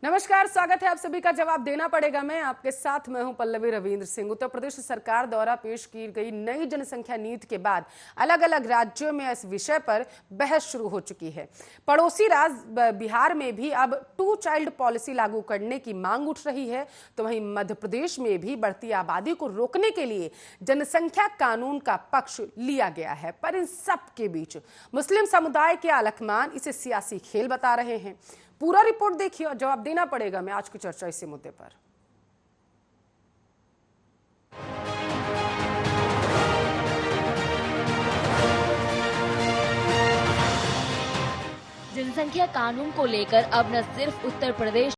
नमस्कार, स्वागत है आप सभी का। जवाब देना पड़ेगा मैं आपके साथ मैं हूं पल्लवी रविंद्र सिंह। उत्तर प्रदेश सरकार द्वारा पेश की गई नई जनसंख्या नीति के बाद अलग अलग राज्यों में इस विषय पर बहस शुरू हो चुकी है। पड़ोसी राज्य बिहार में भी अब 2 चाइल्ड पॉलिसी लागू करने की मांग उठ रही है, तो वहीं मध्य प्रदेश में भी बढ़ती आबादी को रोकने के लिए जनसंख्या कानून का पक्ष लिया गया है। पर इन सब के बीच मुस्लिम समुदाय के आलकमान इसे सियासी खेल बता रहे हैं। पूरा रिपोर्ट देखिए और जवाब देना पड़ेगा मैं आज की चर्चा इसी मुद्दे पर। जनसंख्या कानून को लेकर अब न सिर्फ उत्तर प्रदेश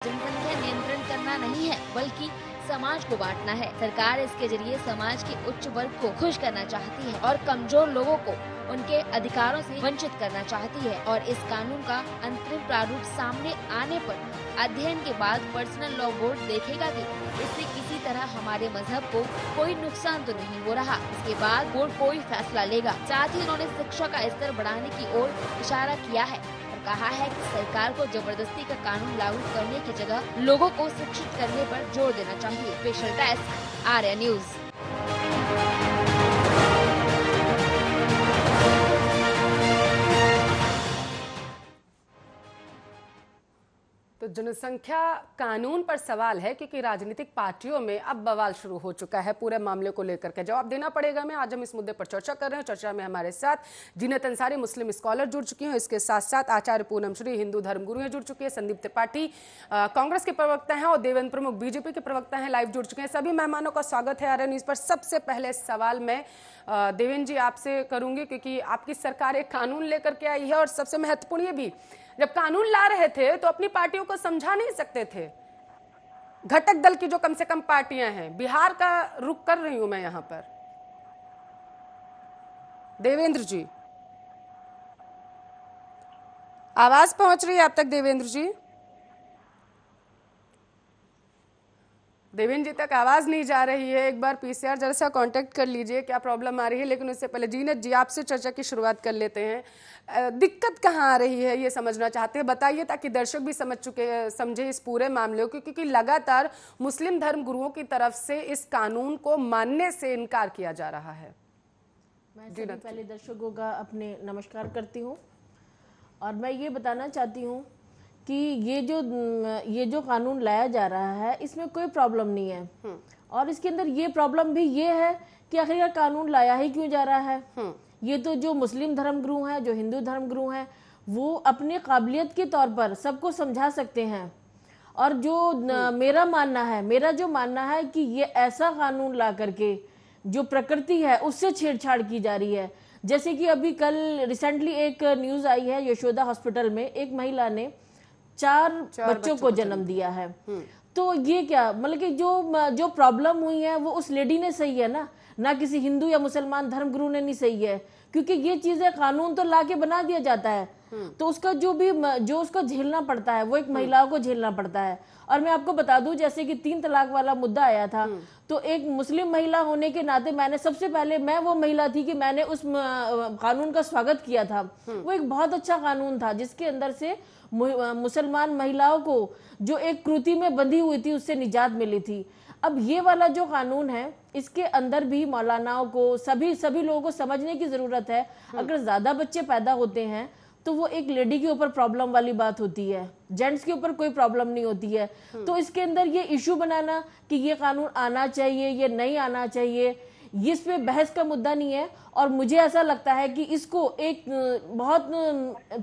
जनसंख्या नियंत्रण करना नहीं है बल्कि समाज को बांटना है। सरकार इसके जरिए समाज के उच्च वर्ग को खुश करना चाहती है और कमजोर लोगों को उनके अधिकारों से वंचित करना चाहती है। और इस कानून का अंतरिम प्रारूप सामने आने पर अध्ययन के बाद पर्सनल लॉ बोर्ड देखेगा कि इससे किसी तरह हमारे मजहब को कोई नुकसान तो नहीं हो रहा। इसके बाद बोर्ड कोई फैसला लेगा। साथ ही उन्होंने शिक्षा का स्तर बढ़ाने की ओर इशारा किया है। कहा है कि सरकार को जबरदस्ती का कानून लागू करने की जगह लोगों को शिक्षित करने पर जोर देना चाहिए। Special desk, Arya news. तो जनसंख्या कानून पर सवाल है क्योंकि राजनीतिक पार्टियों में अब बवाल शुरू हो चुका है पूरे मामले को लेकर के। जवाब देना पड़ेगा मैं आज हम इस मुद्दे पर चर्चा कर रहे हैं। चर्चा में हमारे साथ जीनत अंसारी मुस्लिम स्कॉलर जुड़ चुकी हैं, इसके साथ साथ आचार्य पूनम श्री हिंदू धर्मगुरु हैं जुड़ चुके हैं, संदीप त्रिपाठी कांग्रेस के प्रवक्ता हैं और देवेंद्र प्रमुख बीजेपी के प्रवक्ता हैं लाइव जुड़ चुके हैं। सभी मेहमानों का स्वागत है आर्या न्यूज पर। सबसे पहले सवाल मैं देवेंद्र जी आपसे करूंगी क्योंकि आपकी सरकार एक कानून लेकर के आई है और सबसे महत्वपूर्ण ये भी, जब कानून ला रहे थे तो अपनी पार्टियों को समझा नहीं सकते थे। घटक दल की जो कम से कम पार्टियां हैं, बिहार का रुख कर रही हूं मैं यहां पर। देवेंद्र जी, आवाज पहुंच रही है आप तक? देवेंद्र जी, देवेंद्र जी तक आवाज नहीं जा रही है। एक बार पीसीआर जरा सा कांटेक्ट कर लीजिए, क्या प्रॉब्लम आ रही है। लेकिन उससे पहले जीनत जी, आपसे चर्चा की शुरुआत कर लेते हैं। दिक्कत कहाँ आ रही है ये समझना चाहते हैं, बताइए, ताकि दर्शक भी समझे इस पूरे मामले को, क्योंकि लगातार मुस्लिम धर्म गुरुओं की तरफ से इस कानून को मानने से इनकार किया जा रहा है। मैं सभी पहले दर्शकों का अपने नमस्कार करती हूँ और मैं ये बताना चाहती हूँ कि ये जो कानून लाया जा रहा है इसमें कोई प्रॉब्लम नहीं है। और इसके अंदर ये प्रॉब्लम भी ये है कि आखिर कानून लाया ही क्यों जा रहा है। ये तो जो मुस्लिम धर्मगुरु हैं, जो हिंदू धर्मगुरु हैं, वो अपने काबिलियत के तौर पर सबको समझा सकते हैं। और जो मेरा जो मानना है कि ये ऐसा कानून ला करके जो प्रकृति है उससे छेड़छाड़ की जा रही है। जैसे कि अभी कल रिसेंटली एक न्यूज आई है, यशोदा हॉस्पिटल में एक महिला ने चार बच्चों को जन्म दिया है। तो ये क्या मतलब कि जो प्रॉब्लम हुई है वो उस लेडी ने सही है ना किसी हिंदू या मुसलमान धर्मगुरु ने नहीं सही है। क्योंकि ये चीजें कानून तो लाके बना दिया जाता है, तो उसका जो उसको झेलना पड़ता है वो एक महिलाओं को झेलना पड़ता है। और मैं आपको बता दूं, जैसे कि 3 तलाक वाला मुद्दा आया था, तो एक मुस्लिम महिला होने के नाते मैंने सबसे पहले, मैं वो महिला थी कि मैंने उस कानून का स्वागत किया था। वो एक बहुत अच्छा कानून था जिसके अंदर से मुसलमान महिलाओं को जो एक कृति में बंधी हुई थी उससे निजात मिली थी। अब ये वाला जो कानून है इसके अंदर भी मौलानाओं को, सभी लोगों को समझने की जरूरत है। अगर ज्यादा बच्चे पैदा होते हैं तो वो एक लेडी के ऊपर प्रॉब्लम वाली बात होती है, जेंट्स के ऊपर कोई प्रॉब्लम नहीं होती है। तो इसके अंदर ये इशू बनाना कि ये कानून आना चाहिए, ये नहीं आना चाहिए, इस पे बहस का मुद्दा नहीं है। और मुझे ऐसा लगता है कि इसको एक बहुत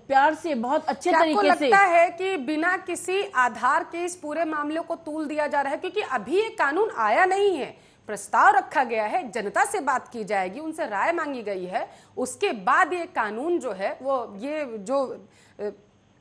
प्यार से, बहुत अच्छे तरीके से, लगता है कि बिना किसी आधार के इस पूरे मामले को तूल दिया जा रहा है, क्योंकि अभी ये कानून आया नहीं है, प्रस्ताव रखा गया है, जनता से बात की जाएगी, उनसे राय मांगी गई है, उसके बाद ये कानून जो है वो ये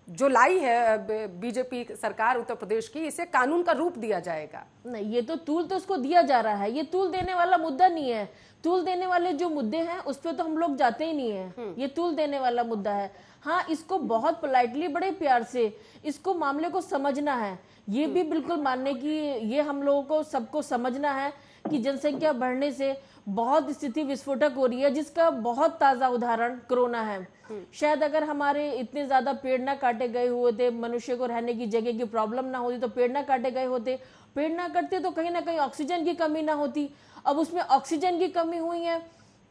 जो लाई है बीजेपी सरकार उत्तर प्रदेश की, इसे कानून का रूप दिया जाएगा। नहीं, ये तो तूल तो उसको दिया जा रहा है, ये तूल देने वाला मुद्दा नहीं है। तूल देने वाले जो मुद्दे हैं उस पर तो हम लोग जाते ही नहीं है, ये तूल देने वाला मुद्दा है। हाँ, इसको बहुत पोलाइटली, बड़े प्यार से इसको मामले को समझना है। ये भी बिल्कुल मानने की, ये हम लोगों को सबको समझना है कि जनसंख्या बढ़ने से बहुत स्थिति विस्फोटक हो रही है, जिसका बहुत ताजा उदाहरण कोरोना है। शायद अगर हमारे इतने ज्यादा पेड़ ना काटे गए हुए थे, मनुष्य को रहने की जगह की प्रॉब्लम ना होती तो पेड़ ना काटे गए होते, पेड़ ना कटते तो कहीं ना कहीं ऑक्सीजन की कमी ना होती। अब उसमें ऑक्सीजन की कमी हुई है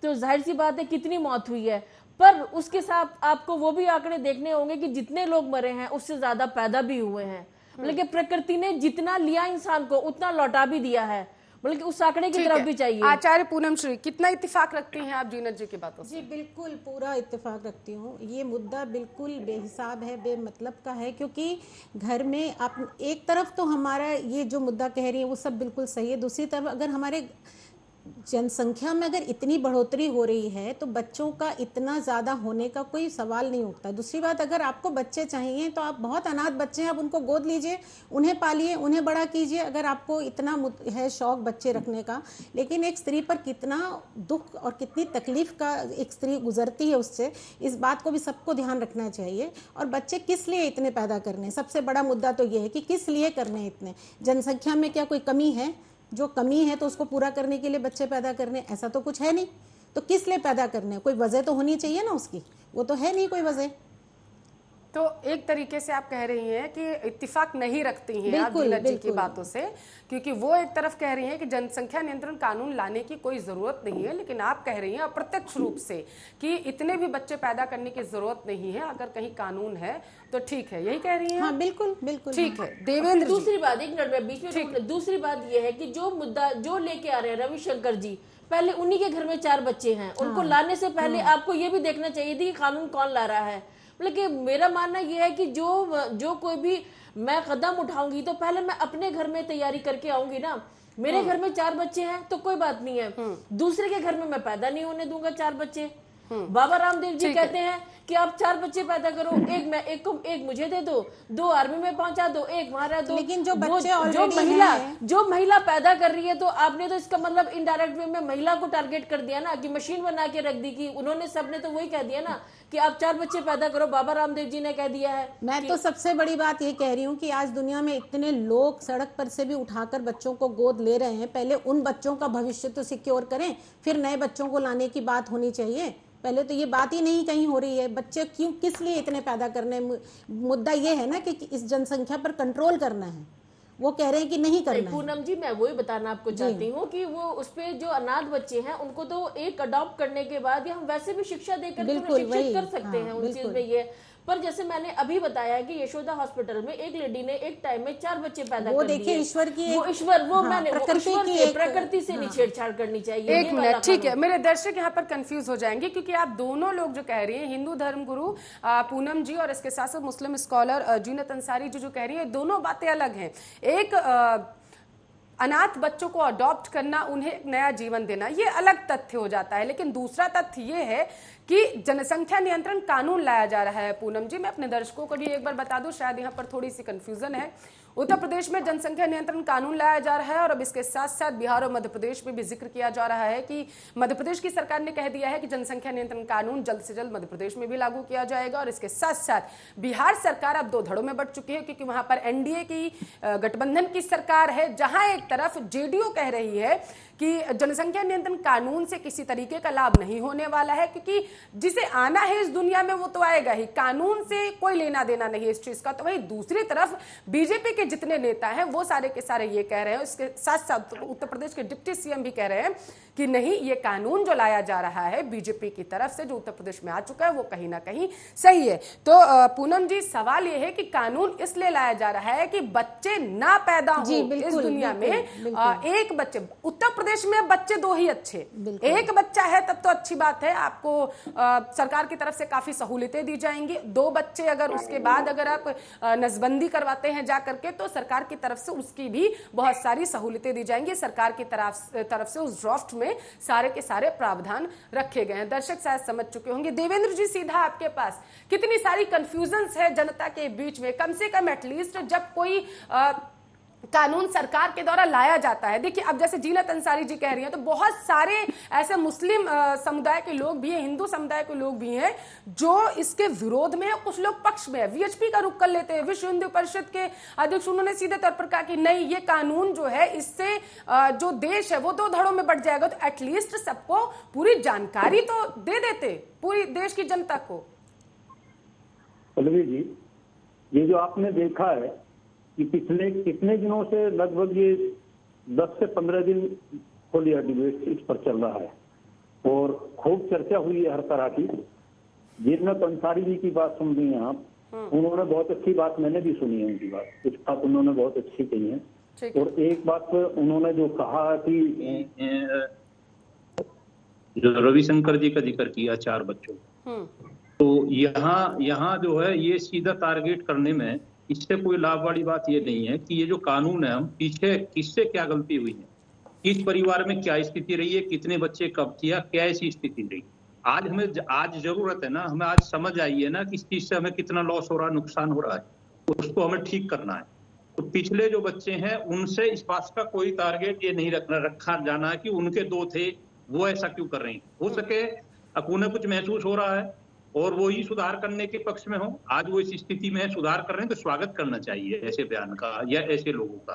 तो जाहिर सी बात है कितनी मौत हुई है। पर उसके साथ आपको वो भी आंकड़े देखने होंगे कि जितने लोग मरे हैं उससे ज्यादा पैदा भी हुए हैं। लेकिन प्रकृति ने जितना लिया इंसान को उतना लौटा भी दिया है, बल्कि उस आंकड़े की तरफ भी चाहिए। आचार्य पूनम श्री, कितना इत्तेफाक रखती हैं आप जीनत जी की बातों से? जी बिल्कुल, पूरा इत्तेफाक रखती हूँ। ये मुद्दा बिल्कुल बेहिसाब है, बेमतलब का है, क्योंकि घर में आप एक तरफ तो हमारा ये जो मुद्दा कह रही है वो सब बिल्कुल सही है, दूसरी तरफ अगर हमारे जनसंख्या में अगर इतनी बढ़ोतरी हो रही है तो बच्चों का इतना ज़्यादा होने का कोई सवाल नहीं उठता। दूसरी बात, अगर आपको बच्चे चाहिए तो आप, बहुत अनाथ बच्चे हैं, आप उनको गोद लीजिए, उन्हें पालिए, उन्हें बड़ा कीजिए, अगर आपको इतना है शौक बच्चे रखने का। लेकिन एक स्त्री पर कितना दुख और कितनी तकलीफ का एक स्त्री गुजरती है उससे, इस बात को भी सबको ध्यान रखना चाहिए। और बच्चे किस लिए इतने पैदा करने, सबसे बड़ा मुद्दा तो ये है कि किस लिए करने इतने। जनसंख्या में क्या कोई कमी है? जो कमी है तो उसको पूरा करने के लिए बच्चे पैदा करने, ऐसा तो कुछ है नहीं। तो किस लिए पैदा करने, कोई वजह तो होनी चाहिए ना उसकी, वो तो है नहीं कोई वजह। तो एक तरीके से आप कह रही हैं कि इत्तिफाक नहीं रखती हैं आप जीनत जी की बातों से, क्योंकि वो एक तरफ कह रही हैं कि जनसंख्या नियंत्रण कानून लाने की कोई जरूरत नहीं है, लेकिन आप कह रही हैं अप्रत्यक्ष रूप से कि इतने भी बच्चे पैदा करने की जरूरत नहीं है, अगर कहीं कानून है तो ठीक है, यही कह रही हैं? हाँ बिल्कुल बिल्कुल ठीक है। देवेंद्र, दूसरी बात, एक मिनट में बीच में, दूसरी बात यह है कि जो मुद्दा जो लेके आ रहे हैं रविशंकर जी, पहले उन्हीं के घर में 4 बच्चे हैं, उनको लाने से पहले आपको ये भी देखना चाहिए थी कि कानून कौन ला रहा है। लेकिन मेरा मानना यह है कि जो कोई भी मैं कदम उठाऊंगी तो पहले मैं अपने घर में तैयारी करके आऊंगी ना। मेरे घर में 4 बच्चे हैं तो कोई बात नहीं है, दूसरे के घर में मैं पैदा नहीं होने दूंगा 4 बच्चे। बाबा रामदेव जी कहते हैं कि आप 4 बच्चे पैदा करो, एक मुझे दे दो, 2 आर्मी में पहुंचा दो, 1 वहां रह दो। लेकिन जो बच्चे जो महिला पैदा कर रही है, तो आपने तो इसका मतलब इनडायरेक्ट वे में महिला को टारगेट कर दिया ना, कि मशीन बना के रख दी, कि उन्होंने सबने तो वही कह दिया ना कि आप 4 बच्चे पैदा करो, बाबा रामदेव जी ने कह दिया है। मैं तो सबसे बड़ी बात ये कह रही हूँ कि आज दुनिया में इतने लोग सड़क पर से भी उठाकर बच्चों को गोद ले रहे हैं, पहले उन बच्चों का भविष्य तो सिक्योर करें, फिर नए बच्चों को लाने की बात होनी चाहिए। पहले तो ये बात ही नहीं कहीं हो रही है। बच्चे क्यों, किस लिए इतने पैदा करने, मुद्दा ये है ना कि इस जनसंख्या पर कंट्रोल करना है, वो कह रहे हैं कि नहीं करना है। पूनम जी, मैं वही बताना आपको चाहती हूँ कि वो उस पे जो अनाथ बच्चे हैं उनको तो एक अडॉप्ट करने के बाद, या हम वैसे भी शिक्षा देकर शिक्षित कर सकते हैं उन चीज में ये। पर जैसे मैंने अभी बताया कि यशोदा हॉस्पिटल में एक लेडी ने एक टाइम में 4 बच्चे पैदा कर दिए। देखिए ईश्वर की प्रकृति से नहीं छेड़छाड़ करनी चाहिए। एक मिनट, ठीक है, मेरे दर्शक यहाँ पर कंफ्यूज हो जाएंगे, क्योंकि आप दोनों लोग जो कह रही हैं, हिंदू धर्म गुरु पूनम जी और इसके साथ साथ मुस्लिम स्कॉलर जीनत अंसारी जी जो कह रही है, दोनों बातें अलग हैं। एक अनाथ बच्चों को अडॉप्ट करना, उन्हें एक नया जीवन देना, ये अलग तथ्य हो जाता है। लेकिन दूसरा तथ्य ये है कि जनसंख्या नियंत्रण कानून लाया जा रहा है। पूनम जी, मैं अपने दर्शकों को भी एक बार बता दूं, शायद यहाँ पर थोड़ी सी कंफ्यूजन है। उत्तर प्रदेश में जनसंख्या नियंत्रण कानून लाया जा रहा है, और अब इसके साथ साथ बिहार और मध्य प्रदेश में भी जिक्र किया जा रहा है कि मध्य प्रदेश की सरकार ने कह दिया है कि जनसंख्या नियंत्रण कानून जल्द से जल्द मध्य प्रदेश में भी लागू किया जाएगा। और इसके साथ साथ बिहार सरकार अब 2 धड़ों में बंट चुकी है, क्योंकि वहां पर एनडीए की गठबंधन की सरकार है, जहां एक तरफ जेडीयू कह रही है कि जनसंख्या नियंत्रण कानून से किसी तरीके का लाभ नहीं होने वाला है, क्योंकि जिसे आना है इस दुनिया में वो तो आएगा ही, कानून से कोई लेना देना नहीं है इस चीज का। तो वही दूसरी तरफ बीजेपी के जितने नेता हैं वो सारे के सारे ये कह रहे हैं, इसके साथ साथ उत्तर प्रदेश के डिप्टी सीएम भी कह रहे हैं कि नहीं, ये कानून जो लाया जा रहा है बीजेपी की तरफ से, जो उत्तर प्रदेश में आ चुका है, वो कहीं ना कहीं सही है। तो पूनम जी, सवाल ये है कि कानून इसलिए लाया जा रहा है कि बच्चे ना पैदा हो इस दुनिया में। एक बच्चे, उत्तर प्रदेश में बच्चे 2 ही अच्छे, एक बच्चा है तब तो अच्छी बात है, आपको सरकार की तरफ से काफी सहूलियत दी जाएंगी। 2 बच्चे अगर उसके बाद अगर आप नसबंदी करवाते हैं जा करके, तो सरकार की तरफ से उसकी भी बहुत सारी सहूलियतें दी जाएंगी। सरकार की तरफ से उस ड्राफ्ट में सारे के सारे प्रावधान रखे गए हैं। दर्शक शायद समझ चुके होंगे। देवेंद्र जी, सीधा आपके पास, कितनी सारी कंफ्यूजन्स है जनता के बीच में, कम से कम एटलीस्ट जब कोई कानून सरकार के द्वारा लाया जाता है। देखिए, अब जैसे जीनत अंसारी जी कह रही हैं, तो बहुत सारे ऐसे मुस्लिम समुदाय के लोग भी हैं, हिंदू समुदाय के लोग भी हैं जो इसके विरोध में है, कुछ लोग पक्ष में है। वीएचपी का रुख कर लेते हैं, विश्व हिंदू परिषद के अध्यक्ष, उन्होंने सीधे तौर पर कहा कि नहीं, ये कानून जो है, इससे जो देश है वो 2 धड़ों में बढ़ जाएगा। तो एटलीस्ट सबको पूरी जानकारी तो दे देते, पूरी देश की जनता को। पल्लवी जी, ये जो आपने देखा है कि पिछले कितने दिनों से, लगभग ये 10 से 15 दिन खुल यह डिबेट इस पर चल रहा है, और खूब चर्चा हुई है हर तरह की। जीनत अंसारी जी की बात सुन रही हैं आप, उन्होंने बहुत अच्छी बात, मैंने भी सुनी है उनकी बात, कुछ बात उन्होंने बहुत अच्छी कही है। और एक बात उन्होंने जो कहा कि जो रविशंकर जी का जिक्र किया 4 बच्चों, तो यहाँ जो है ये सीधा टारगेट करने में, इससे कोई लाभ वाली बात ये नहीं है कि ये जो कानून है, हम पीछे किससे क्या गलती हुई है, किस परिवार में क्या स्थिति रही है, कितने बच्चे कब किया, क्या ऐसी स्थिति रही। आज जरूरत है ना, हमें आज समझ आई है ना कि इस चीज से हमें कितना लॉस हो रहा है, नुकसान हो रहा है, उसको हमें ठीक करना है। तो पिछले जो बच्चे हैं उनसे इस बात का कोई टारगेट ये नहीं रखा जाना है कि उनके 2 थे, वो ऐसा क्यों कर रहे हैं। हो सके उन्हें कुछ महसूस हो रहा है और वो ही सुधार करने के पक्ष में हो, आज वो इस स्थिति में सुधार कर रहे हैं, तो स्वागत करना चाहिए ऐसे बयान का या ऐसे लोगों का,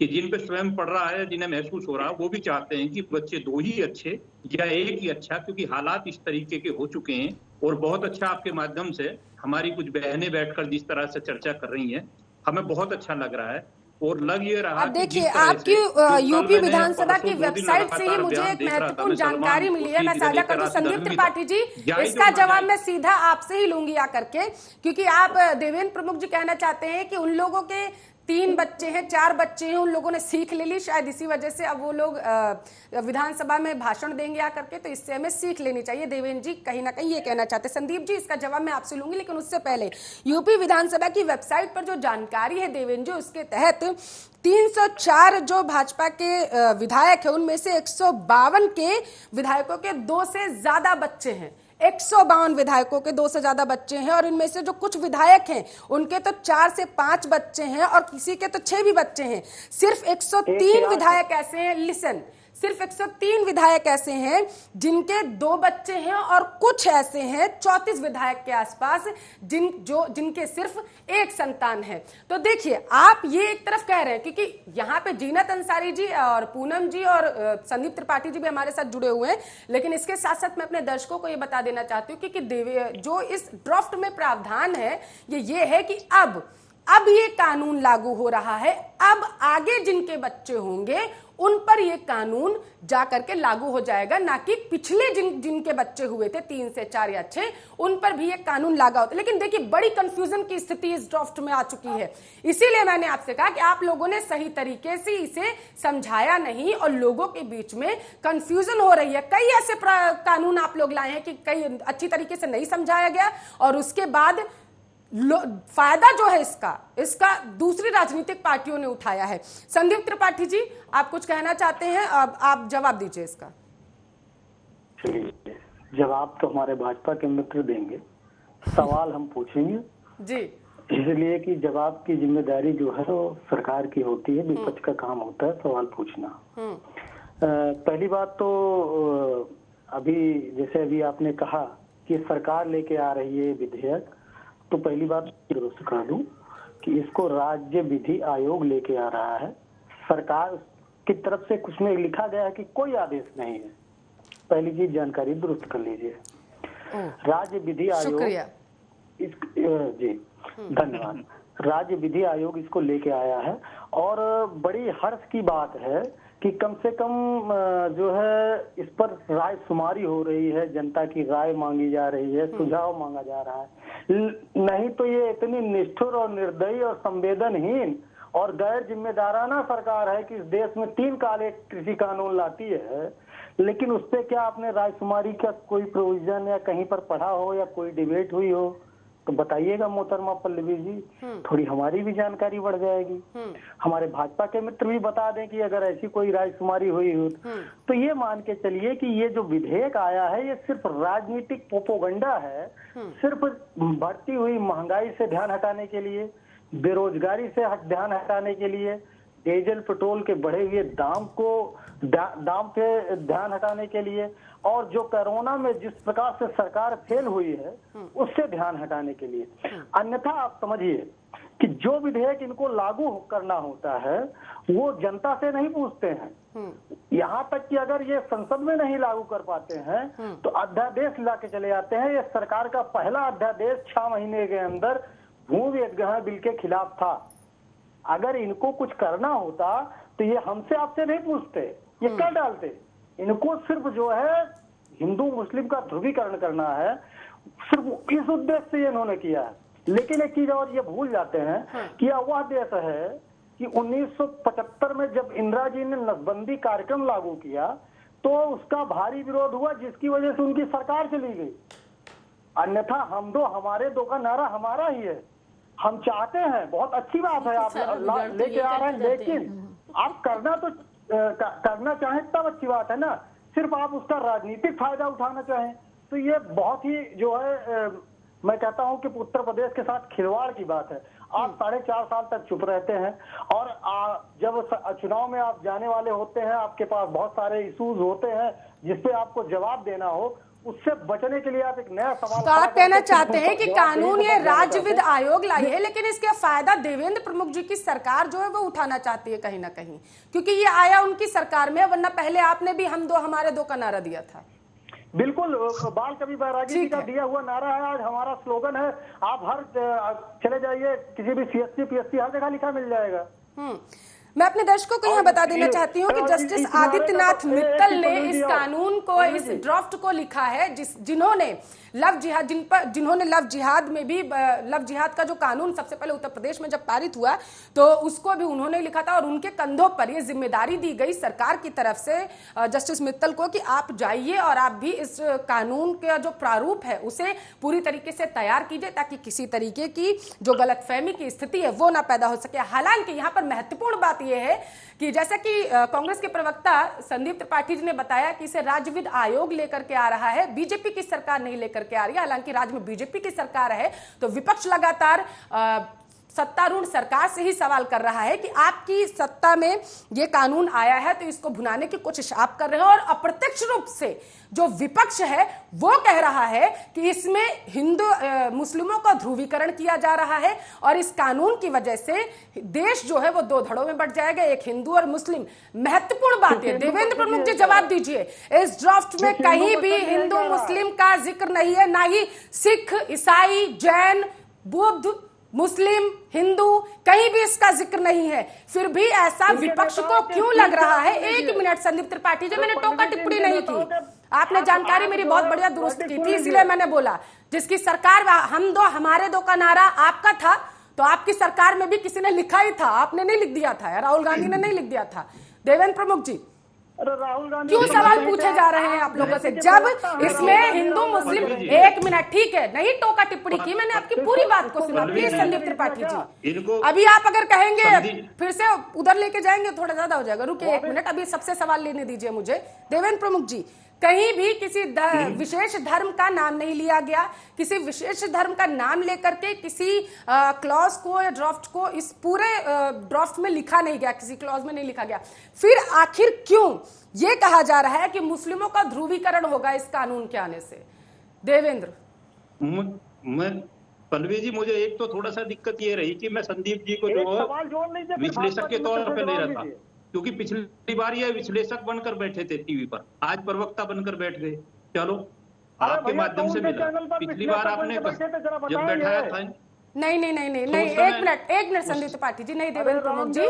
कि जिन पे स्वयं पड़ रहा है, जिन्हें महसूस हो रहा है, वो भी चाहते हैं कि बच्चे 2 ही अच्छे या 1 ही अच्छा, क्योंकि हालात इस तरीके के हो चुके हैं। और बहुत अच्छा, आपके माध्यम से हमारी कुछ बहनें बैठकर जिस तरह से चर्चा कर रही हैं, हमें बहुत अच्छा लग रहा है। और लग ये रहा, अब देखिए, आपकी यूपी विधानसभा की वेबसाइट से ही मुझे एक महत्वपूर्ण जानकारी मिली है, मैं साझा कर दूं। संदीप त्रिपाठी जी, इसका जवाब मैं सीधा आपसे ही लूंगी आकर के, क्योंकि आप देवेंद्र प्रमुख जी कहना चाहते हैं कि उन लोगों के 3 बच्चे हैं, 4 बच्चे हैं, उन लोगों ने सीख ले ली, शायद इसी वजह से अब वो लोग विधानसभा में भाषण देंगे आकर के, तो इससे हमें सीख लेनी चाहिए। देवेंद्र जी कहीं ना कहीं ये कहना चाहते हैं। संदीप जी, इसका जवाब मैं आपसे लूंगी, लेकिन उससे पहले यूपी विधानसभा की वेबसाइट पर जो जानकारी है देवेंद्र जी, उसके तहत 304 जो भाजपा के विधायक है, उनमें से 152 के विधायकों के 2 से ज्यादा बच्चे हैं। 152 विधायकों के 2 से ज्यादा बच्चे हैं और इनमें से जो कुछ विधायक हैं उनके तो 4 से 5 बच्चे हैं और किसी के तो 6 भी बच्चे हैं। सिर्फ 103 विधायक ऐसे हैं, लिसन, सिर्फ 103 विधायक ऐसे हैं जिनके 2 बच्चे हैं और कुछ ऐसे हैं 34 विधायक के आसपास जिनके सिर्फ एक संतान है। तो देखिए, आप ये एक तरफ कह रहे हैं क्योंकि यहाँ पे जीनत अंसारी जी और पूनम जी और संदीप त्रिपाठी जी भी हमारे साथ जुड़े हुए हैं, लेकिन इसके साथ साथ मैं अपने दर्शकों को ये बता देना चाहती हूँ कि जो इस ड्राफ्ट में प्रावधान है ये है कि अब ये कानून लागू हो रहा है। अब आगे जिनके बच्चे होंगे उन पर ये कानून जाकर के लागू हो जाएगा, ना कि पिछले जिनके बच्चे हुए थे 3 से 4 या 6 उन पर भी ये कानून लागू होता है। लेकिन देखिए, बड़ी कंफ्यूजन की स्थिति इस ड्राफ्ट में आ चुकी है, इसीलिए मैंने आपसे कहा कि आप लोगों ने सही तरीके से इसे समझाया नहीं और लोगों के बीच में कंफ्यूजन हो रही है। कई ऐसे कानून आप लोग लाए हैं कि कई अच्छी तरीके से नहीं समझाया गया और उसके बाद फायदा जो है इसका दूसरी राजनीतिक पार्टियों ने उठाया है। संदीप त्रिपाठी जी, आप कुछ कहना चाहते हैं? अब आप जवाब दीजिए इसका। जवाब तो हमारे भाजपा के मित्र देंगे, सवाल हम पूछेंगे जी, इसलिए कि जवाब की जिम्मेदारी जो है वो सरकार की होती है, विपक्ष का काम होता है सवाल पूछना। पहली बात तो अभी आपने कहा कि सरकार लेके आ रही है विधेयक, तो पहली बात दुरुस्त कर दूं कि इसको राज्य विधि आयोग लेके आ रहा है। सरकार की तरफ से कुछ में लिखा गया है कि कोई आदेश नहीं है। पहली चीज जानकारी दुरुस्त कर लीजिए। राज्य विधि आयोग जी धन्यवाद। राज्य विधि आयोग इसको लेके आया है और बड़ी हर्ष की बात है कि कम से कम जो है इस पर राय शुमारी हो रही है, जनता की राय मांगी जा रही है, सुझाव मांगा जा रहा है। नहीं तो ये इतनी निष्ठुर और निर्दयी और संवेदनहीन और गैर जिम्मेदाराना सरकार है कि इस देश में 3 काले कृषि कानून लाती है, लेकिन उस पर क्या आपने राय शुमारी का कोई प्रोविजन या कहीं पर पढ़ा हो या कोई डिबेट हुई हो तो बताइएगा मोहतरमा पल्लवी जी, थोड़ी हमारी भी जानकारी बढ़ जाएगी। हमारे भाजपा के मित्र भी बता दें कि अगर ऐसी कोई रायशुमारी हुई हो तो ये मान के चलिए कि ये जो विधेयक आया है ये सिर्फ राजनीतिक प्रोपेगेंडा है, सिर्फ बढ़ती हुई महंगाई से ध्यान हटाने के लिए, बेरोजगारी से ध्यान हटाने के लिए, डीजल पेट्रोल के बढ़े हुए दाम पे ध्यान हटाने के लिए और जो कोरोना में जिस प्रकार से सरकार फेल हुई है उससे ध्यान हटाने के लिए। अन्यथा आप समझिए कि जो विधेयक इनको लागू करना होता है वो जनता से नहीं पूछते हैं। यहाँ तक कि अगर ये संसद में नहीं लागू कर पाते हैं तो अध्यादेश ला के चले आते हैं। ये सरकार का पहला अध्यादेश 6 महीने के अंदर भू अधिग्रहण बिल के खिलाफ था। अगर इनको कुछ करना होता तो ये हमसे आपसे नहीं पूछते, ये कर डालते। इनको सिर्फ जो है हिंदू मुस्लिम का ध्रुवीकरण करना है, सिर्फ इस उद्देश्य से इन्होंने किया है। लेकिन एक चीज और ये भूल जाते हैं कि यह वह देश है कि 1975 में जब इंदिरा जी ने नसबंदी कार्यक्रम लागू किया तो उसका भारी विरोध हुआ, जिसकी वजह से उनकी सरकार चली गई। अन्यथा हम दो हमारे दो का नारा हमारा ही है। हम चाहते हैं, बहुत अच्छी बात है आप लेके आ रहे हैं, लेकिन आप करना चाहें तब अच्छी बात है ना। सिर्फ आप उसका राजनीतिक फायदा उठाना चाहें तो ये बहुत ही जो है मैं कहता हूं कि उत्तर प्रदेश के साथ खिलवाड़ की बात है। आप 4.5 साल तक चुप रहते हैं और जब चुनाव में आप जाने वाले होते हैं आपके पास बहुत सारे इश्यूज होते हैं जिसपे आपको जवाब देना हो, उससे बचने के लिए आप एक नया सवाल। तो आप कहना चाहते हैं कि कानून ये राज्य विधि आयोग लाई है, लेकिन इसका फायदा देवेंद्र प्रमुख जी की सरकार जो है वो उठाना चाहती है कहीं ना कहीं, क्योंकि ये आया उनकी सरकार में, वरना पहले आपने भी हम दो हमारे दो का नारा दिया था। बिल्कुल, बाल कवि बैरागी जी का दिया हुआ नारा है, आज हमारा स्लोगन है। आप हर चले जाइए किसी भी CSC PSC हर जगह लिखा मिल जाएगा। मैं अपने दर्शकों को यह बता देना चाहती हूँ कि जस्टिस आदित्यनाथ मित्तल ने इस कानून को, इस ड्राफ्ट को लिखा है जिन्होंने लव जिहाद में भी, लव जिहाद का जो कानून सबसे पहले उत्तर प्रदेश में जब पारित हुआ तो उसको भी उन्होंने लिखा था और उनके कंधों पर यह जिम्मेदारी दी गई सरकार की तरफ से जस्टिस मित्तल को कि आप जाइए और आप भी इस कानून का जो प्रारूप है उसे पूरी तरीके से तैयार कीजिए ताकि किसी तरीके की जो गलतफहमी की स्थिति है वो ना पैदा हो सके। हालांकि यहाँ पर महत्वपूर्ण बात यह है कि जैसा कि कांग्रेस के प्रवक्ता संदीप त्रिपाठी जी ने बताया कि इसे राज्य वित्त आयोग लेकर के आ रहा है, बीजेपी की सरकार नहीं लेकर के आ रही है। हालांकि राज्य में बीजेपी की सरकार है तो विपक्ष लगातार सत्तारूढ़ सरकार से ही सवाल कर रहा है कि आपकी सत्ता में ये कानून आया है तो इसको भुनाने की कोशिश आप कर रहे हैं, और अप्रत्यक्ष रूप से जो विपक्ष है वो कह रहा है कि इसमें हिंदू मुस्लिमों का ध्रुवीकरण किया जा रहा है और इस कानून की वजह से देश जो है वो दो धड़ों में बंट जाएगा, एक हिंदू और मुस्लिम। महत्वपूर्ण बात है, देवेंद्र प्रमुख जी जवाब दीजिए, इस ड्राफ्ट में कहीं भी हिंदू मुस्लिम का जिक्र नहीं है, ना ही सिख, ईसाई, जैन, बुद्ध, मुस्लिम, हिंदू, कहीं भी इसका जिक्र नहीं है। फिर भी ऐसा विपक्ष को क्यों लग रहा है? एक मिनट संदीप त्रिपाठी जी, मैंने टोका टिप्पणी नहीं की, आपने जानकारी मेरी बहुत बढ़िया दुरुस्त की थी, इसलिए मैंने बोला जिसकी सरकार हम दो हमारे दो का नारा आपका था तो आपकी सरकार में भी किसी ने लिखा ही था, आपने नहीं लिख दिया था, राहुल गांधी ने नहीं लिख दिया था। देवेंद्र प्रमुख जी, राहुल गांधी क्यों सवाल पूछे जा रहे हैं आप लोगों से जब इसमें हिंदू मुस्लिम? एक मिनट, ठीक है, नहीं टोका टिप्पणी की मैंने, आपकी पूरी बात को सुना। प्लीज संदीप त्रिपाठी जी, अभी आप अगर कहेंगे फिर से उधर लेके जाएंगे थोड़ा ज्यादा हो जाएगा, रुकिए एक मिनट, अभी सबसे सवाल लेने दीजिए मुझे। देवेंद्र प्रमुख जी, कहीं भी किसी विशेष धर्म का नाम नहीं लिया गया, किसी विशेष धर्म का नाम लेकर के किसी क्लॉज को या ड्राफ्ट को इस पूरे ड्राफ्ट में लिखा नहीं गया, किसी क्लॉज में नहीं लिखा गया। फिर आखिर क्यों ये कहा जा रहा है कि मुस्लिमों का ध्रुवीकरण होगा इस कानून के आने से? देवेंद्र, मैं पल्लवी जी, मुझे एक तो थोड़ा सा दिक्कत ये रही कि मैं संदीप जी को जो विश्लेषक के तौर पर ले रहा था, क्योंकि पिछली बार ये विश्लेषक बनकर बैठे थे टीवी पर, आज प्रवक्ता बनकर बैठ गए। चलो आपके माध्यम से मिला, पिछली बार आपने जब बैठाया था। नहीं, एक मिनट संदीप त्रिपाठी जी, नहीं देवेंद्र प्रमुख जी,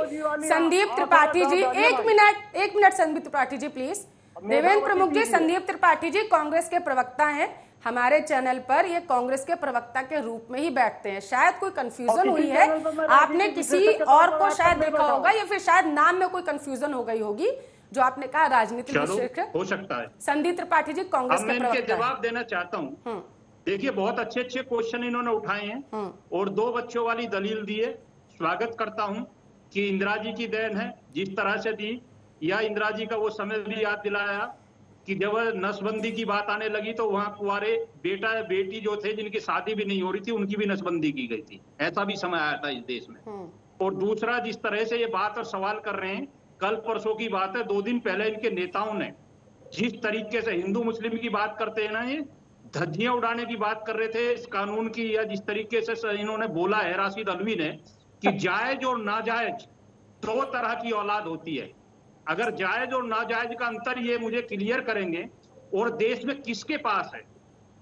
संदीप त्रिपाठी जी, एक मिनट संदीप त्रिपाठी जी प्लीज। देवेंद्र प्रमुख जी, संदीप त्रिपाठी जी कांग्रेस के प्रवक्ता हैं, हमारे चैनल पर ये कांग्रेस के प्रवक्ता के रूप में ही बैठते हैं। शायद कोई कंफ्यूजन हुई है, आपने किसी और को शायद देखा होगा या फिर शायद नाम में कोई कंफ्यूजन हो गई होगी, जो आपने कहा राजनीतिक विशेषज्ञ हो सकता है। संदीप त्रिपाठी जी कांग्रेस के प्रवक्ता, जवाब देना चाहता हूँ। देखिए, बहुत अच्छे अच्छे क्वेश्चन इन्होंने उठाए हैं और 2 बच्चों वाली दलील दी है। स्वागत करता हूं कि इंदिरा जी की देन है जिस तरह से दी, या इंदिरा जी का वो समय भी याद दिलाया कि जब नसबंदी की बात आने लगी तो वहां कुंवारे बेटा या बेटी जो थे जिनकी शादी भी नहीं हो रही थी उनकी भी नसबंदी की गई थी, ऐसा भी समय आया था इस देश में। और दूसरा, जिस तरह से ये बात और सवाल कर रहे हैं, कल परसों की बात है, 2 दिन पहले इनके नेताओं ने जिस तरीके से हिंदू मुस्लिम की बात करते हैं ना, ये धज्जियां उड़ाने की बात कर रहे थे इस कानून की, या जिस तरीके से इन्होंने बोला है राशिद अलवी ने कि जायज और नाजायज 2 तरह की औलाद होती है। अगर जायज और नाजायज का अंतर ये मुझे क्लियर करेंगे और देश में किसके पास है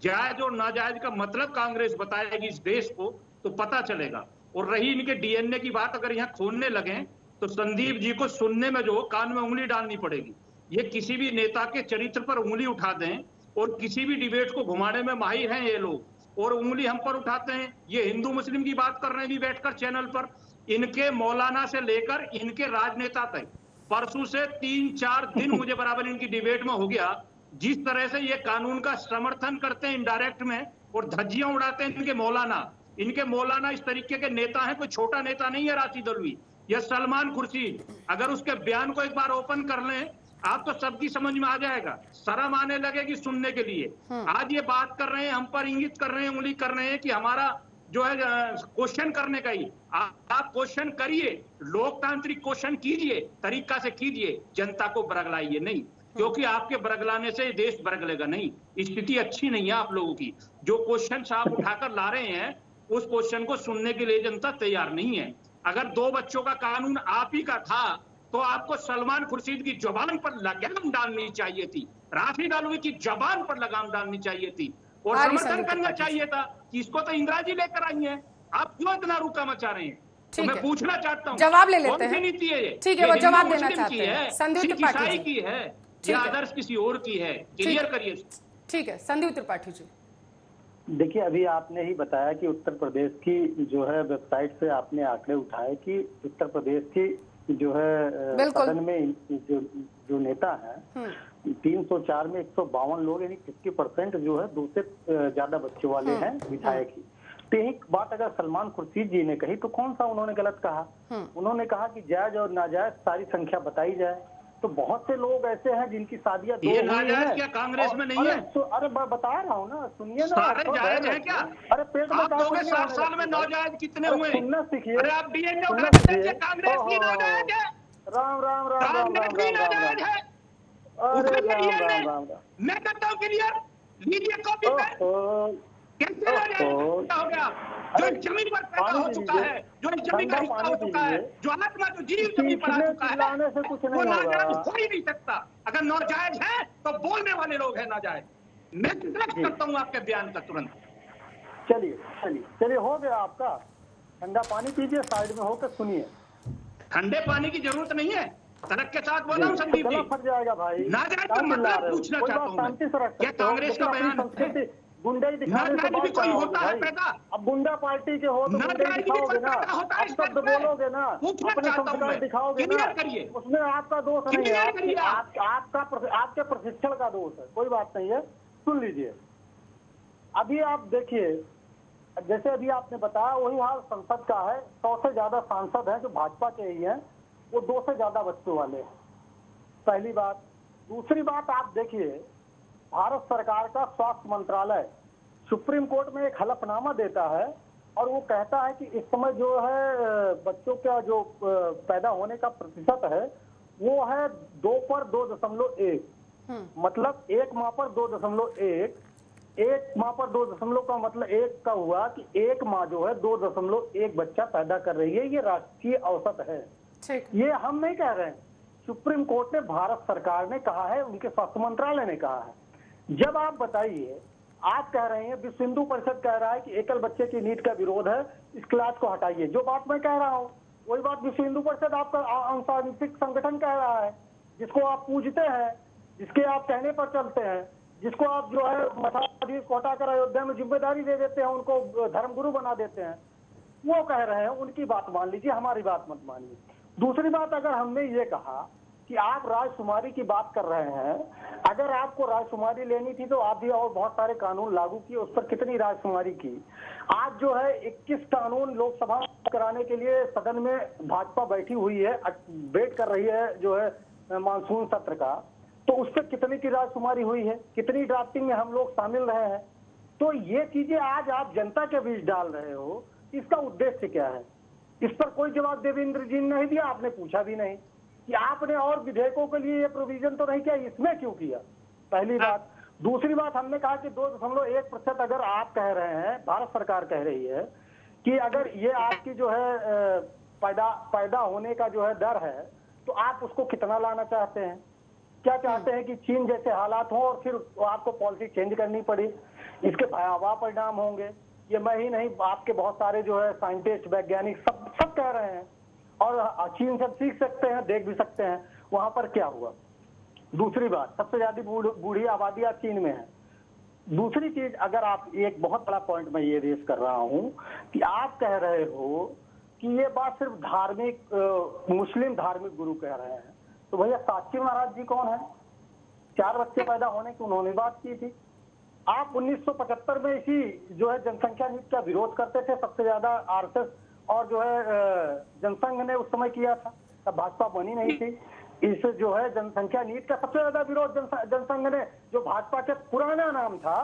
जायज और नाजायज का मतलब कांग्रेस बताएगी इस देश को, तो पता चलेगा। और रही इनके डीएनए की बात, अगर यहाँ खोलने लगे तो संदीप जी को सुनने में जो कान में उंगली डालनी पड़ेगी। ये किसी भी नेता के चरित्र पर उंगली उठा दें और किसी भी डिबेट को घुमाने में माहिर हैं ये लोग, और उंगली हम पर उठाते हैं। ये हिंदू मुस्लिम की बात कर रहे हैं भी बैठकर चैनल पर, इनके मौलाना से लेकर इनके राजनेता तक परसों से 3-4 दिन मुझे बराबर इनकी डिबेट में हो गया, जिस तरह से ये कानून का समर्थन करते हैं इनडायरेक्ट में और धज्जियां उड़ाते हैं इनके मौलाना इस तरीके के नेता हैं, कोई छोटा नेता नहीं है राशिद अलवी या सलमान खुर्शीद। अगर उसके बयान को एक बार ओपन कर लें आप तो सबकी समझ में आ जाएगा, शर्म आने लगेगी सुनने के लिए। आज ये बात कर रहे हैं, हम पर इंगित कर रहे हैं, उंगली कर रहे हैं कि हमारा जो है क्वेश्चन करने का ही। आप क्वेश्चन करिए, लोकतांत्रिक क्वेश्चन कीजिए, तरीका से कीजिए, जनता को बरगलाइए नहीं, क्योंकि आपके बरगलाने से देश बरगलेगा नहीं। स्थिति अच्छी नहीं है आप लोगों की। जो क्वेश्चन आप उठाकर ला रहे हैं उस क्वेश्चन को सुनने के लिए जनता तैयार नहीं है। अगर 2 बच्चों का कानून आप ही का था तो आपको सलमान खुर्शीद की जुबान पर लगाम डालनी चाहिए थी, राशिद अलवी की जुबान पर लगाम डालनी चाहिए थी और समर्थन करना चाहिए था कि इसको तो इंदिरा जी लेकर आई हैं, आप क्यों इतना रुका मचा रहे हैं? तो मैं पूछना चाहता हूँ, जवाब ले लेते हैं। नीति है ये? ठीक है, वो जवाब देना चाहते हैं। संदीप त्रिपाठी की है या आदर्श किसी और की है, क्लियर करिए। ठीक है, संदीप त्रिपाठी जी। देखिए, अभी आपने ही बताया कि उत्तर प्रदेश की जो है वेबसाइट से आपने आंकड़े उठाए कि उत्तर प्रदेश की जो है सदन में जो नेता है 304 में 152 लोग यानी 50% जो है 2 से ज्यादा बच्चों वाले हैं विधायक ही। तो यही बात अगर सलमान खुर्शीद जी ने कही तो कौन सा उन्होंने गलत कहा? उन्होंने कहा कि जायज और नाजायज सारी संख्या बताई जाए। तो बहुत से लोग ऐसे हैं जिनकी शादियां दो ये हुई नाजायज हैं। क्या कांग्रेस में नहीं है? अरे मैं बता रहा हूँ ना, सुनिए ना। सारे जायज हैं क्या? अरे पेट में आप काहे दोगे नहीं 7 होने साल में लगती है? नाजायज कितने अरे हुए? सुनना सीखिए। अरे आप डीएनए सुनना उठा के सीखिए। देखिए, कांग्रेस की नाजायज है, राम राम राम राम कांग्रेस राम भी राम राम नाजायज राम। है। अरे उठाइए राम डीएनए, राम राम राम। मैं करता हूँ क्लियर, लीजिए कॉपी पे। ओहो, कैसे नाजायज हो गया? जो इस जमीन पर पैदा पानी हो पी चुका लीजिए। है, जो इस जमीन का ठंडा हिस्सा पानी हो पी चुका है, लीजिए। जो आत्मा जो जीव जमीन पर आ चीखने चुका है, चिल्लाने से कुछ वो नहीं नाजायज होगा। हो ही नहीं सकता। अगर नाजायज है तो बोलने वाले लोग हैं नाजायज। मैं रिजेक्ट करता हूँ आपके बयान का तुरंत। चलिए चलिए चलिए, हो गया आपका। ठंडा पानी पीजिए, साइड में होकर सुनिए। ठंडे पानी की जरूरत नहीं है, तर्क के साथ बोला हूँ जी, संदीप गला जी। फट जाएगा भाई। नाजायज क्या का चिल्ला मतलब रहे हो? पूछना कोई चाहता बात हूँ मैं, शांति से रख क्या सकते हो, कांग्रेस लेकिन का अपनी बयान है? संस्कृति गुंडई दिखाने से नाजायज भी बात कोई कहाँ होगी होता है भाई? पैदा? अब गुंडा पार्टी के हो तो गुंडई नाजायज भी दिखाओगे कोई ना, पैदा होता है अब इस शब्द देश में? बोलोगे ना, पूछना अपने चाहता हूँ संस्कार मैं, दिखाओगे ना, क्लियर करिए, उसमें आपका दोष नहीं है। क्लियर करिए आप। आपके प्रशिक्षण का दोष है, कोई बात नहीं है। सुन लीजिए, अभी आप देखिए, जैसे अभी आपने बताया वही हाल संसद का है। 100 से ज्यादा सांसद हैं जो भाजपा के ही हैं, वो 2 से ज्यादा बच्चों वाले हैं, पहली बात। दूसरी बात आप देखिए, भारत सरकार का स्वास्थ्य मंत्रालय सुप्रीम कोर्ट में एक हलफनामा देता है और वो कहता है कि इस समय जो है बच्चों का जो पैदा होने का प्रतिशत है वो है 2 पर 2.1, मतलब 1 माह पर 2.1। 1 माह पर 2 का मतलब 1 का हुआ कि 1 माह जो है 2.1 बच्चा पैदा कर रही है। ये राष्ट्रीय औसत है, ये हम नहीं कह रहे हैं। सुप्रीम कोर्ट ने, भारत सरकार ने कहा है, उनके स्वास्थ्य मंत्रालय ने कहा है। जब आप बताइए, आप कह रहे हैं, विश्व हिंदू परिषद कह रहा है कि एकल बच्चे की नीति का विरोध है, इस क्लास को हटाइए। जो बात मैं कह रहा हूँ वही बात विश्व हिंदू परिषद आपका आंतरिक संगठन कह रहा है, जिसको आप पूजते हैं, जिसके आप कहने पर चलते हैं, जिसको आप जो है मठाधीश को हटाकर अयोध्या में जिम्मेदारी दे देते हैं, उनको धर्मगुरु बना देते हैं। वो कह रहे हैं, उनकी बात मान लीजिए, हमारी बात मत मानिए। दूसरी बात, अगर हमने ये कहा कि आप राजकुमारी की बात कर रहे हैं, अगर आपको राजकुमारी लेनी थी तो आप भी और बहुत सारे कानून लागू किए, उस पर कितनी राजकुमारी की। आज जो है 21 कानून लोकसभा कराने के लिए सदन में भाजपा बैठी हुई है, वेट कर रही है जो है मानसून सत्र का, तो उस पर कितनी की राजकुमारी हुई है, कितनी ड्राफ्टिंग में हम लोग शामिल रहे हैं। तो ये चीजें आज आप जनता के बीच डाल रहे हो, इसका उद्देश्य क्या है? इस पर कोई जवाब देवेंद्र जी ने नहीं दिया, आपने पूछा भी नहीं कि आपने और विधेयकों के लिए ये प्रोविजन तो नहीं किया, इसमें क्यों किया, पहली बात। दूसरी बात, हमने कहा कि 2.1% अगर आप कह रहे हैं, भारत सरकार कह रही है कि अगर ये आपकी जो है पैदा होने का जो है दर है, तो आप उसको कितना लाना चाहते हैं? क्या चाहते हैं कि चीन जैसे हालात हो और फिर आपको पॉलिसी चेंज करनी पड़ी? इसके भयावह परिणाम होंगे। ये मैं ही नहीं, आपके बहुत सारे जो है साइंटिस्ट, वैज्ञानिक सब कह रहे हैं, और चीन से सीख सकते हैं, देख भी सकते हैं वहां पर क्या हुआ। दूसरी बात, सबसे ज्यादा बूढ़ी आबादी आज चीन में है। दूसरी चीज, अगर आप, एक बहुत बड़ा पॉइंट मैं ये रेस कर रहा हूं कि आप कह रहे हो कि ये बात सिर्फ धार्मिक मुस्लिम धार्मिक गुरु कह रहे हैं, तो भैया साक्षी महाराज जी कौन है? 4 बच्चे पैदा होने की उन्होंने बात की थी। आप 1975 में इसी जो है जनसंख्या नीति का विरोध करते थे, सबसे ज्यादा आरएसएस और जो है जनसंघ ने उस समय किया था, तब भाजपा बनी नहीं थी। इस जो है जनसंख्या नीति का सबसे ज्यादा विरोध जनसंघ ने, जो भाजपा के पुराना नाम था,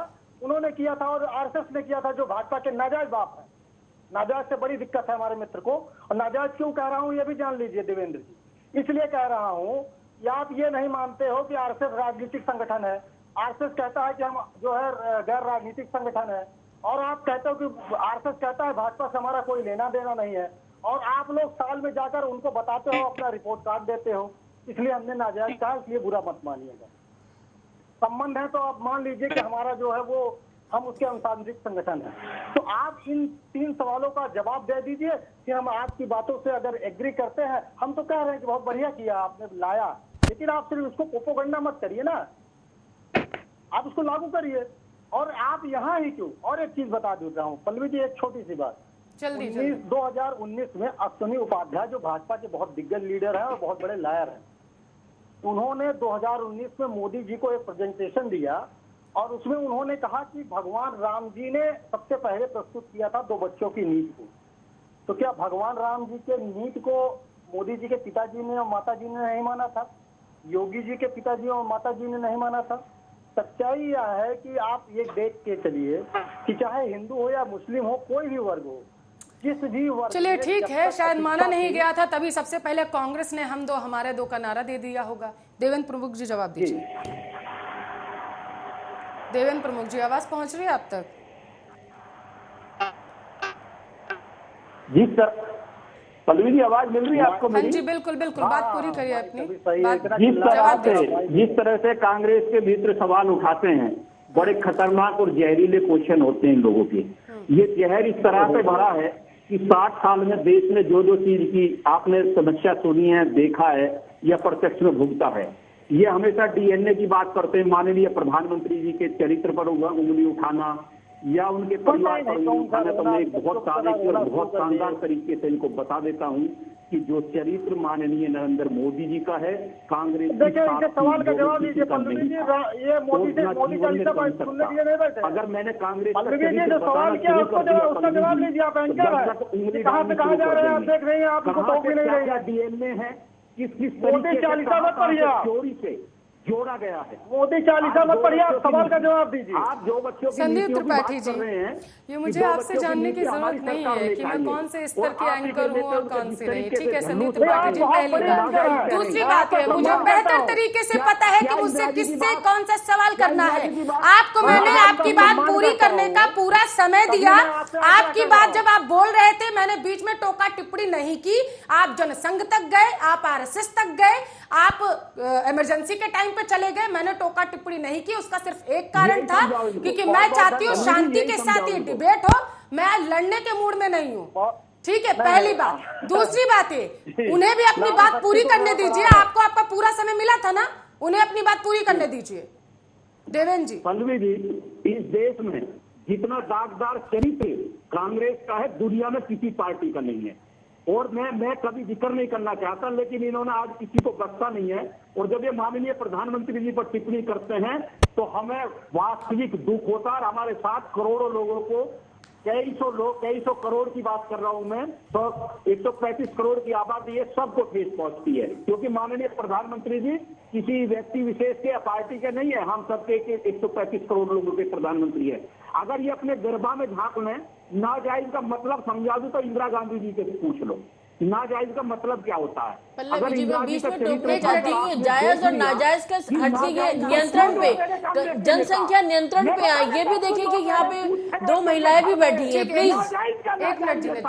उन्होंने किया था, और आरएसएस ने किया था, जो भाजपा के नाजायज बाप है। नाजायज से बड़ी दिक्कत है हमारे मित्र को, और नाजायज क्यों कह रहा हूं ये भी जान लीजिए देवेंद्र जी। इसलिए कह रहा हूं कि आप ये नहीं मानते हो कि आरएसएस राजनीतिक संगठन है। आरएसएस कहता है कि हम जो है गैर राजनीतिक संगठन है, और आप कहते हो कि आरएसएस कहता है भाजपा से हमारा कोई लेना देना नहीं है, और आप लोग साल में जाकर उनको बताते हो, अपना रिपोर्ट कार्ड देते हो। इसलिए हमने नाजायज कहा, इसलिए बुरा मत मानिएगा। संबंध है तो आप मान लीजिए कि हमारा जो है वो, हम उसके अनुसांगिक संगठन है। तो आप इन 3 सवालों का जवाब दे दीजिए कि हम आपकी बातों से अगर एग्री करते हैं। हम तो कह रहे हैं कि बहुत बढ़िया किया आपने लाया, लेकिन आप सिर्फ उसको प्रोपेगेंडा मत करिए ना, आप उसको लागू करिए। और आप यहाँ ही क्यों, और एक चीज बता देता हूँ पल्लवी जी, एक छोटी सी बात। 2019 में अश्विनी उपाध्याय, जो भाजपा के बहुत दिग्गज लीडर हैं और बहुत बड़े लायर हैं, उन्होंने 2019 में मोदी जी को एक प्रेजेंटेशन दिया और उसमें उन्होंने कहा कि भगवान राम जी ने सबसे पहले प्रस्तुत किया था 2 बच्चों की नीति को। तो क्या भगवान राम जी के नीति को मोदी जी के पिताजी ने और माता जी ने नहीं माना था? योगी जी के पिताजी और माता जी ने नहीं माना था? सच्चाई यह है कि आप ये देख के चलिए कि चाहे हिंदू हो या मुस्लिम हो, कोई भी वर्ग हो, किस भी वर्ग, चलिए ठीक है, शायद माना नहीं गया था, तभी सबसे पहले कांग्रेस ने हम दो हमारे दो का नारा दे दिया होगा। देवेंद्र प्रमुख जी जवाब दीजिए। देवेंद्र प्रमुख जी, आवाज पहुंच रही है आप तक? जी सर, पल्लवी जी आवाज मिल रही है आपको हाँ मेरी? जी, बिल्कुल बिल्कुल, बात पूरी करिए अपनी। जिस तरह से कांग्रेस के मित्र सवाल उठाते हैं, बड़े खतरनाक और जहरीले क्वेश्चन होते हैं इन लोगों के। ये जहर इस तरह से भरा है कि 60 साल में देश में जो जो चीज की आपने समस्या सुनी है, देखा है या प्रत्यक्ष में भुगता है, ये हमेशा डीएनए की बात करते हैं। माननीय प्रधानमंत्री जी के चरित्र पर उंगली उठाना या उनके परिवार पर उंगली उठाना, तो मैं एक बहुत सादे और बहुत शानदार तरीके से इनको बता देता हूँ कि जो चरित्र माननीय नरेंद्र मोदी जी का है, कांग्रेस सवाल का जवाब दीजिए पल्लवी जी। ये मोदी चालीसा सुनने के लिए नहीं बैठे। अगर मैंने कांग्रेस पल्लवी जी जो सवाल किया उसका जवाब लीजिए। आप एंकर है, कहाँ से कहाँ जा रहे हैं आप देख रहे हैं, आपको टोक भी नहीं रही है। डीएनए है किस मोदी चालीसा मत पढ़िए, चोरी से जोड़ा गया है। मोदी चालीसा मत पढ़िए, आप सवाल का जवाब दीजिए। आप जो बच्चों की संदीप नीतियों की बात त्रिपाठी जी, कर रहे हैं, ये मुझे आपसे जानने की जरूरत नहीं है कि मैं कौन से स्तर के एंकर हूँ और कौन से नहीं। ठीक है संदीप त्रिपाठी जी, पहली बात। दूसरी बात है, मुझे बेहतर तरीके से पता है कि मुझसे किससे कौन सा सवाल करना है। आपको मैंने आपकी बात पूरी करने का पूरा समय दिया। आपकी बात जब आप बोल रहे थे, मैंने बीच में टोका टिप्पणी नहीं की। आप जनसंघ तक गए, आप आरएसएस तक गए, आप इमरजेंसी के टाइम पे चले गए, मैंने टोका टिप्पणी नहीं की। उसका सिर्फ एक कारण था, क्योंकि मैं चाहती हूँ शांति के साथ ये डिबेट हो, मैं लड़ने के मूड में नहीं हूँ। ठीक है, पहली बात। दूसरी बात है, उन्हें भी अपनी बात पूरी करने दीजिए। आपको आपका पूरा समय मिला था ना, उन्हें अपनी बात पूरी करने दीजिए। देवेंद्र जी। पल्लवी जी, इस देश में जितना दागदार चरित्र कांग्रेस का है, दुनिया में किसी पार्टी का नहीं है। और मैं कभी जिक्र नहीं करना चाहता, लेकिन इन्होंने आज किसी को बख्शा नहीं है। और जब ये माननीय प्रधानमंत्री जी पर टिप्पणी करते हैं तो हमें वास्तविक दुख होता है। हमारे साथ करोड़ों लोगों को, कई सौ करोड़ की बात कर रहा हूं मैं, तो 135 करोड़ की आबादी है, सबको ठेस पहुंचती है। क्योंकि माननीय प्रधानमंत्री जी किसी व्यक्ति विशेष के या पार्टी के नहीं है, हम सबके 135 करोड़ लोगों के प्रधानमंत्री है। अगर ये अपने गर्भा में झांक लें, नाजायज का मतलब समझा दूं तो इंदिरा गांधी जी से पूछ लो, नाजायज का मतलब क्या होता है। पल्लवी जी, मैं बीच में टोकने चाहती हूँ, जायज और नाजायज का हटके नियंत्रण पे, जनसंख्या नियंत्रण पे आए। ये भी देखिए कि यहाँ पे 2 महिलाएं भी बैठी हैं। प्लीज एक मिनट।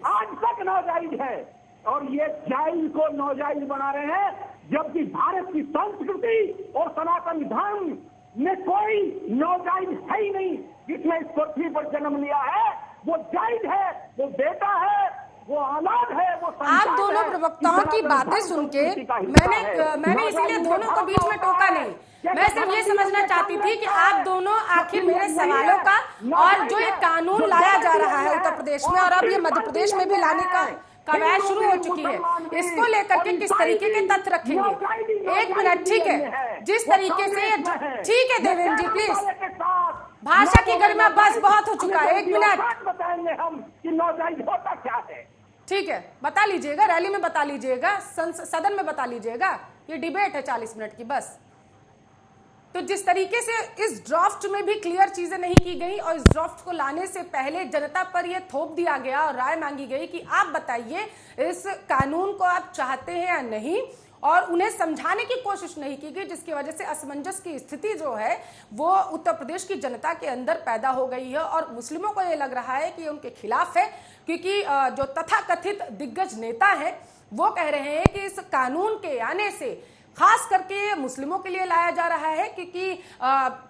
आज तक नाजायज है और ये जायज को नाजायज बना रहे हैं, जबकि भारत की संस्कृति और सनातन धर्म में कोई नाजायज है ही नहीं। जिसने इस पृथ्वी पर जन्म लिया है वो जायज है, वो बेटा है, वो औलाद है, वो आप दोनों प्रवक्ताओं की बातें सुन के मैंने इसीलिए दोनों को बीच में टोका नहीं। मैं सिर्फ ये समझना चाहती थी कि आप दोनों आखिर मेरे सवालों का, और जो ये कानून लाया जा रहा है उत्तर प्रदेश में और अब ये मध्य प्रदेश में भी लाने का कवायद शुरू हो चुकी है, इसको लेकर के किस तरीके के तथ्य रखेंगे। एक मिनट, ठीक है, जिस तरीके से, ठीक है देवेंद्र जी प्लीज, भाषा की गरिमा बस बहुत हो चुका है। 1 मिनट बताएंगे हम कि नाजायज होता क्या है। ठीक है, बता लीजिएगा, रैली में बता लीजिएगा, सदन में बता लीजिएगा, ये डिबेट है 40 मिनट की बस। तो जिस तरीके से इस ड्राफ्ट में भी क्लियर चीजें नहीं की गई और इस ड्राफ्ट को लाने से पहले जनता पर यह थोप दिया गया और राय मांगी गई कि आप बताइए इस कानून को आप चाहते हैं या नहीं, और उन्हें समझाने की कोशिश नहीं की गई, जिसकी वजह से असमंजस की स्थिति जो है वो उत्तर प्रदेश की जनता के अंदर पैदा हो गई है। और मुस्लिमों को ये लग रहा है कि ये उनके खिलाफ है, क्योंकि जो तथाकथित दिग्गज नेता है वो कह रहे हैं कि इस कानून के आने से खास करके मुस्लिमों के लिए लाया जा रहा है, क्योंकि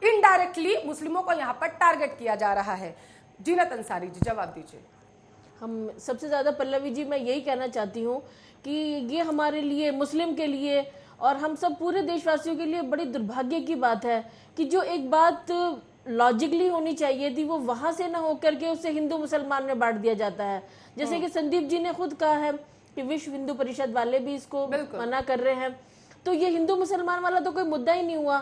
इनडायरेक्टली मुस्लिमों को यहाँ पर टारगेट किया जा रहा है। जीनत अंसारी जी जवाब दीजिए। हम सबसे ज्यादा पल्लवी जी, मैं यही कहना चाहती हूँ कि ये हमारे लिए, मुस्लिम के लिए और हम सब पूरे देशवासियों के लिए बड़ी दुर्भाग्य की बात है कि जो एक बात लॉजिकली होनी चाहिए थी वो वहां से ना होकर के उसे हिंदू मुसलमान में बांट दिया जाता है। जैसे कि संदीप जी ने खुद कहा है कि विश्व हिंदू परिषद वाले भी इसको मना कर रहे हैं, तो ये हिंदू मुसलमान वाला तो कोई मुद्दा ही नहीं हुआ।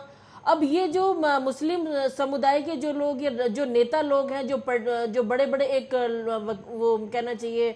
अब ये जो मुस्लिम समुदाय के जो लोग, ये जो नेता लोग हैं, जो बड़े बड़े एक वो कहना चाहिए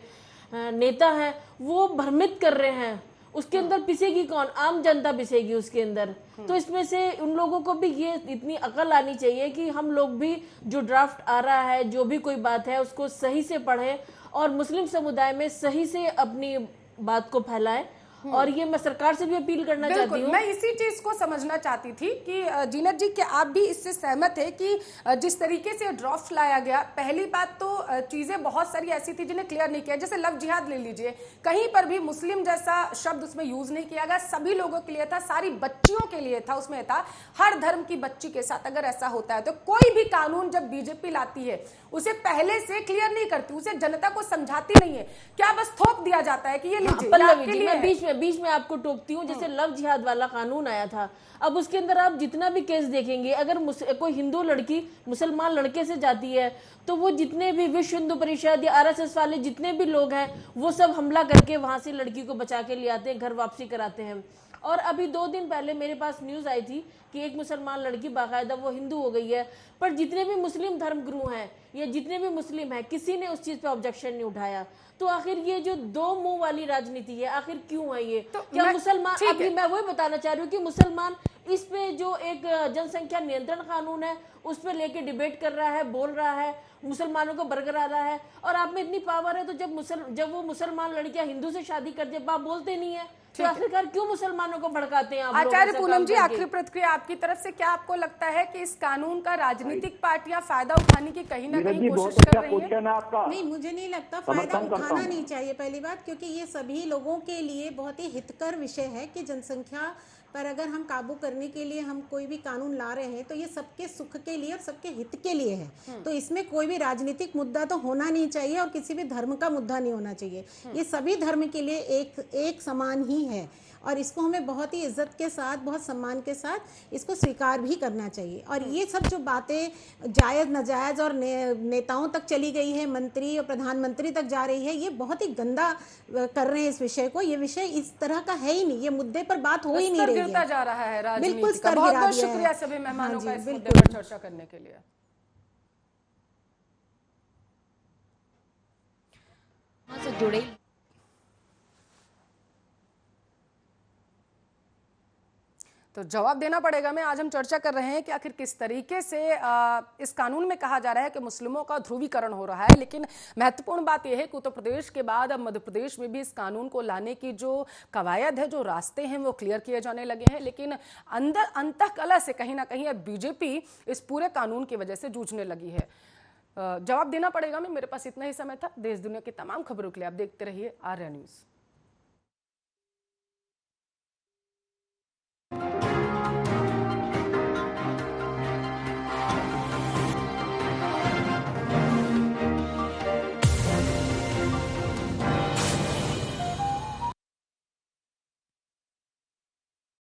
नेता हैं, वो भ्रमित कर रहे हैं। उसके अंदर पिसेगी कौन? आम जनता पिसेगी उसके अंदर। तो इसमें से उन लोगों को भी ये इतनी अकल आनी चाहिए कि हम लोग भी जो ड्राफ्ट आ रहा है, जो भी कोई बात है, उसको सही से पढ़ें और मुस्लिम समुदाय में सही से अपनी बात को फैलाएं। और ये मैं सरकार से भी अपील करना चाहती हूँ। मैं इसी चीज को समझना चाहती थी कि जीनत जी, क्या आप भी इससे सहमत है कि जिस तरीके से ड्राफ्ट लाया गया, पहली बात तो चीजें बहुत सारी ऐसी थी जिन्हें क्लियर नहीं किया। जैसे लव जिहाद ले लीजिए, कहीं पर भी मुस्लिम जैसा शब्द उसमें यूज नहीं किया गया, सभी लोगों के लिए था, सारी बच्चियों के लिए था। उसमें था हर धर्म की बच्ची के साथ अगर ऐसा होता है तो कोई भी कानून जब बीजेपी लाती है उसे पहले से क्लियर नहीं करती, उसे जनता को समझाती नहीं है। क्या बस थोप दिया जाता है कि ये लीजिए, आपके लिए है। बीच में आपको टोकती हूँ। जैसे लव जिहाद वाला कानून आया था, अब उसके अंदर आप जितना भी केस देखेंगे, अगर कोई हिंदू लड़की मुसलमान लड़के से जाती है तो वो जितने भी विश्व हिंदू परिषद या आरएसएस वाले जितने भी लोग हैं, वो सब हमला करके वहां से लड़की को बचा के ले आते हैं, घर वापसी कराते हैं। और अभी 2 दिन पहले मेरे पास न्यूज आई थी कि एक मुसलमान लड़की बाकायदा वो हिंदू हो गई है, पर जितने भी मुस्लिम धर्मगुरु हैं या जितने भी मुस्लिम हैं, किसी ने उस चीज पे ऑब्जेक्शन नहीं उठाया। तो आखिर ये जो 2 मुंह वाली राजनीति है, आखिर क्यों है ये? तो क्या मुसलमान, अभी मैं वही बताना चाह रही हूँ कि मुसलमान इस पे जो एक जनसंख्या नियंत्रण कानून है उस पे लेके डिबेट कर रहा है, बोल रहा है, मुसलमानों को बरकरार रहा है। और आप में इतनी पावर है तो जब वो मुसलमान लड़कियां हिंदू से शादी कर, जब आप बोलते नहीं है तो आखिरकार क्यों मुसलमानों को भड़काते हैं आप लोग? आचार्य पूनम जी, आखिरी प्रतिक्रिया आपकी तरफ से। क्या आपको लगता है कि इस कानून का राजनीतिक पार्टियां फायदा उठाने की कहीं ना कहीं कोशिश कर रही हैं? नहीं, मुझे नहीं लगता फायदा उठाना नहीं चाहिए, पहली बात, क्योंकि ये सभी लोगों के लिए बहुत ही हितकर विषय है कि जनसंख्या पर अगर हम काबू करने के लिए हम कोई भी कानून ला रहे हैं तो ये सबके सुख के लिए और सबके हित के लिए है। तो इसमें कोई भी राजनीतिक मुद्दा तो होना नहीं चाहिए और किसी भी धर्म का मुद्दा नहीं होना चाहिए। ये सभी धर्म के लिए एक समान ही है और इसको हमें बहुत ही इज्जत के साथ, बहुत सम्मान के साथ इसको स्वीकार भी करना चाहिए। और ये सब जो बातें जायज़ नाजायज़ और नेताओं तक चली गई है, मंत्री और प्रधानमंत्री तक जा रही है, ये बहुत ही गंदा कर रहे हैं इस विषय को। ये विषय इस तरह का है ही नहीं, ये मुद्दे पर बात हो ही नहीं रही है, जा रहा है राजनीति बिल्कुल का। बहुत बहुत शुक्रिया सभी मेहमानों का इस मुद्दे पर चर्चा करने के लिए। से जुड़े तो जवाब देना पड़ेगा। मैं आज हम चर्चा कर रहे हैं कि आखिर किस तरीके से इस कानून में कहा जा रहा है कि मुस्लिमों का ध्रुवीकरण हो रहा है, लेकिन महत्वपूर्ण बात यह है कि उत्तर प्रदेश के बाद अब मध्य प्रदेश में भी इस कानून को लाने की जो कवायद है, जो रास्ते हैं, वो क्लियर किए जाने लगे हैं। लेकिन अंदर अंतःकलह से कहीं ना कहीं अब बीजेपी इस पूरे कानून की वजह से जूझने लगी है। जवाब देना पड़ेगा। मेरे पास इतना ही समय था। देश दुनिया की तमाम खबरों के लिए आप देखते रहिए आर्या न्यूज।